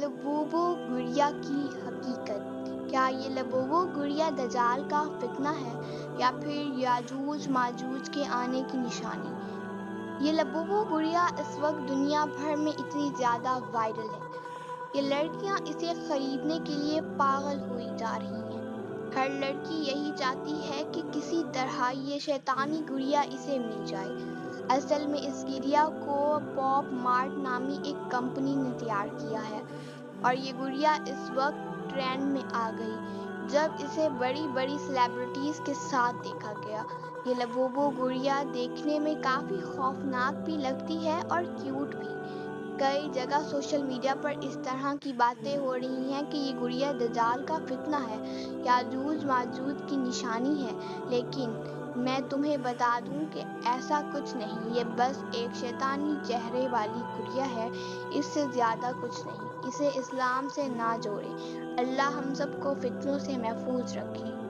لبوبو گڑیا کی حقیقت۔ کیا یہ لبوبو گڑیا دجال کا فتنہ ہے یا پھر یاجوج ماجوج کے آنے کی نشانی؟ یہ لبوبو گڑیا اس وقت دنیا بھر میں اتنی زیادہ وائرل ہے کہ لڑکیاں اسے خریدنے کے لیے پاگل ہوئی جا رہی ہیں۔ ہر لڑکی یہی چاہتی ہے کہ کسی طرح یہ شیطانی گڑیا اسے مل جائے۔ اصل میں اس گڑیا کو پاپ مارٹ نامی ایک کمپنی نے تیار کیا ہے اور یہ گڑیا اس وقت ٹرینڈ میں آ گئی جب اسے بڑی بڑی سیلیبریٹیز کے ساتھ دیکھا گیا۔ یہ لبوبو گڑیا دیکھنے میں کافی خوفناک بھی لگتی ہے اور کیوٹ بھی۔ کئی جگہ سوشل میڈیا پر اس طرح کی باتیں ہو رہی ہیں کہ یہ گڑیا دجال کا فتنہ ہے، یاجوج ماجوج کی نشانی ہے، لیکن میں تمہیں بتا دوں کہ ایسا کچھ نہیں، یہ بس ایک شیطانی چہرے والی گڑیا ہے، اس سے زیادہ کچھ نہیں۔ اسے اسلام سے نہ جوڑیں۔ اللہ ہم سب کو فتنوں سے محفوظ رکھے۔